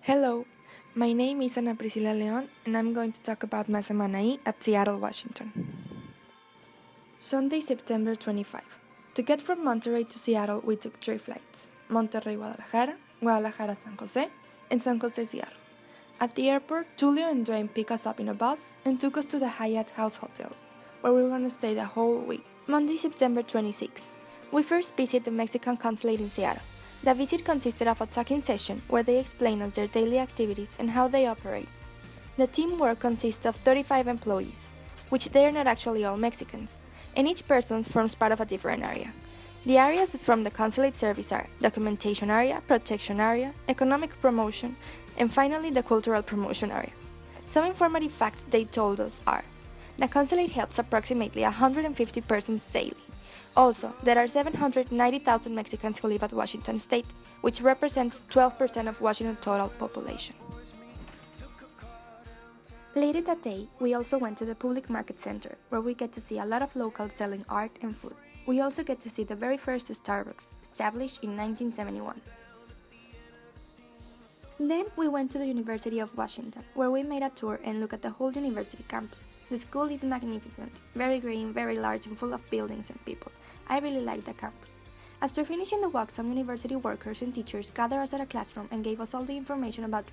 Hello, my name is Ana Priscila Leon, and I'm going to talk about my Semana at Seattle, Washington. Sunday, September 25. To get from Monterrey to Seattle, we took 3 flights: Monterrey, Guadalajara, Guadalajara, San Jose, and San Jose, Seattle. At the airport, Julio and Dwayne picked us up in a bus and took us to the Hyatt House Hotel, where we were going to stay the whole week. Monday, September 26. We first visited the Mexican consulate in Seattle. The visit consisted of a talking session where they explain us their daily activities and how they operate. The teamwork consists of 35 employees, which they are not actually all Mexicans, and each person forms part of a different area. The areas that form the consulate service are documentation area, protection area, economic promotion, and finally the cultural promotion area. Some informative facts they told us are: the consulate helps approximately 150 persons daily. Also, there are 790,000 Mexicans who live at Washington State, which represents 12% of Washington's total population. Later that day, we also went to the Public Market Center, where we get to see a lot of locals selling art and food. We also get to see the very first Starbucks, established in 1971. Then we went to the University of Washington, where we made a tour and looked at the whole university campus. The school is magnificent, very green, very large, and full of buildings and people. I really like the campus. After finishing the walk, some university workers and teachers gathered us at a classroom and gave us all the information about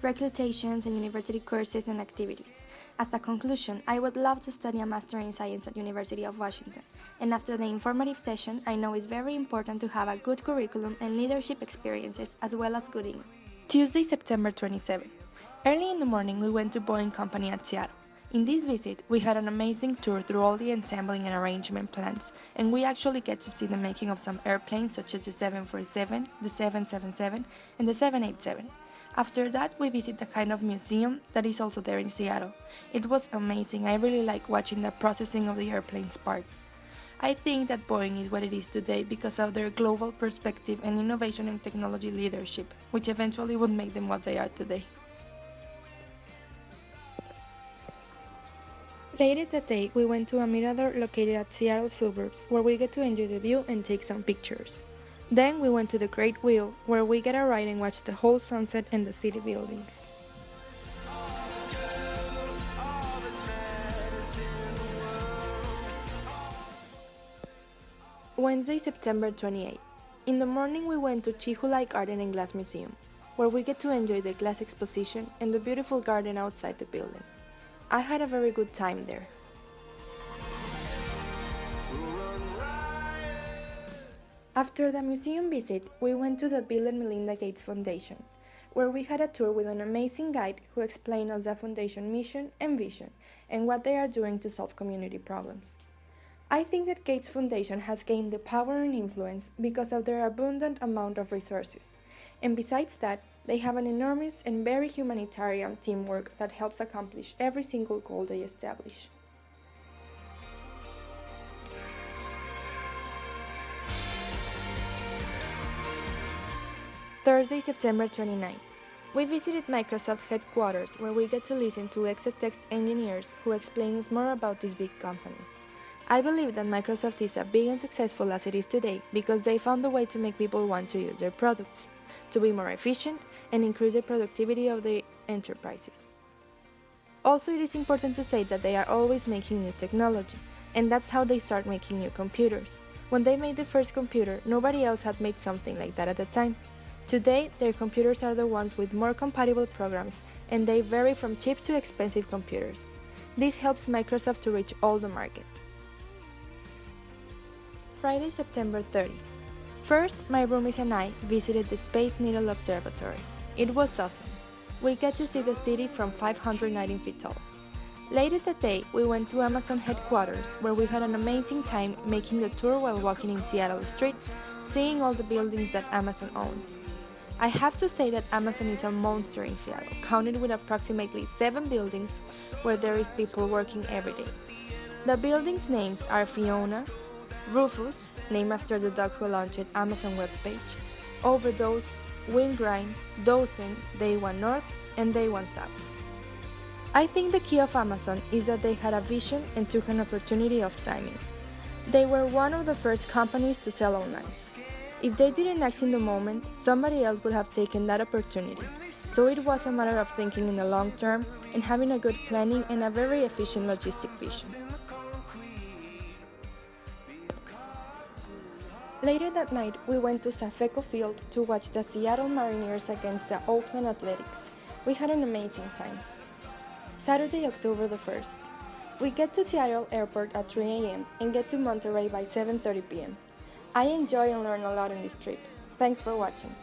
reclutations and university courses and activities. As a conclusion, I would love to study a Master in Science at University of Washington, and after the informative session, I know it's very important to have a good curriculum and leadership experiences as well as good English. Tuesday, September 27. Early in the morning, we went to Boeing Company at Seattle. In this visit, we had an amazing tour through all the assembling and arrangement plants, and we actually get to see the making of some airplanes such as the 747, the 777, and the 787. After that, we visit the kind of museum that is also there in Seattle. It was amazing. I really like watching the processing of the airplane's parts. I think that Boeing is what it is today because of their global perspective and innovation and technology leadership, which eventually would make them what they are today. Later that day, we went to a mirador located at Seattle suburbs, where we get to enjoy the view and take some pictures. Then we went to the Great Wheel, where we get a ride and watch the whole sunset and the city buildings. Wednesday, September 28. In the morning, we went to Chihulai Garden and Glass Museum, where we get to enjoy the glass exposition and the beautiful garden outside the building. I had a very good time there. After the museum visit, we went to the Bill and Melinda Gates Foundation, where we had a tour with an amazing guide who explained us the foundation mission and vision and what they are doing to solve community problems. I think that Gates Foundation has gained the power and influence because of their abundant amount of resources, and besides that, they have an enormous and very humanitarian teamwork that helps accomplish every single goal they establish. Thursday, September 29. We visited Microsoft headquarters, where we get to listen to Exetex engineers who explain us more about this big company. I believe that Microsoft is as big and successful as it is today because they found a way to make people want to use their products, to be more efficient, and increase the productivity of the enterprises. Also, it is important to say that they are always making new technology, and that's how they start making new computers. When they made the first computer, nobody else had made something like that at the time. Today, their computers are the ones with more compatible programs, and they vary from cheap to expensive computers. This helps Microsoft to reach all the market. Friday, September 30. First, my roomies and I visited the Space Needle Observatory. It was awesome. We get to see the city from 519 feet tall. Later that day, we went to Amazon headquarters, where we had an amazing time making the tour while walking in Seattle streets, seeing all the buildings that Amazon owns. I have to say that Amazon is a monster in Seattle, counted with approximately 7 buildings where there is people working every day. The buildings' names are Fiona, Rufus, named after the dog who launched Amazon webpage, Overdose, Wingrind, Dozen, Day One North, and Day One South. I think the key of Amazon is that they had a vision and took an opportunity of timing. They were one of the first companies to sell online. If they didn't act in the moment, somebody else would have taken that opportunity. So it was a matter of thinking in the long term and having a good planning and a very efficient logistic vision. Later that night, we went to Safeco Field to watch the Seattle Mariners against the Oakland Athletics. We had an amazing time. Saturday, October the 1st. We get to Seattle Airport at 3 a.m. and get to Monterey by 7:30 p.m. I enjoy and learn a lot on this trip. Thanks for watching.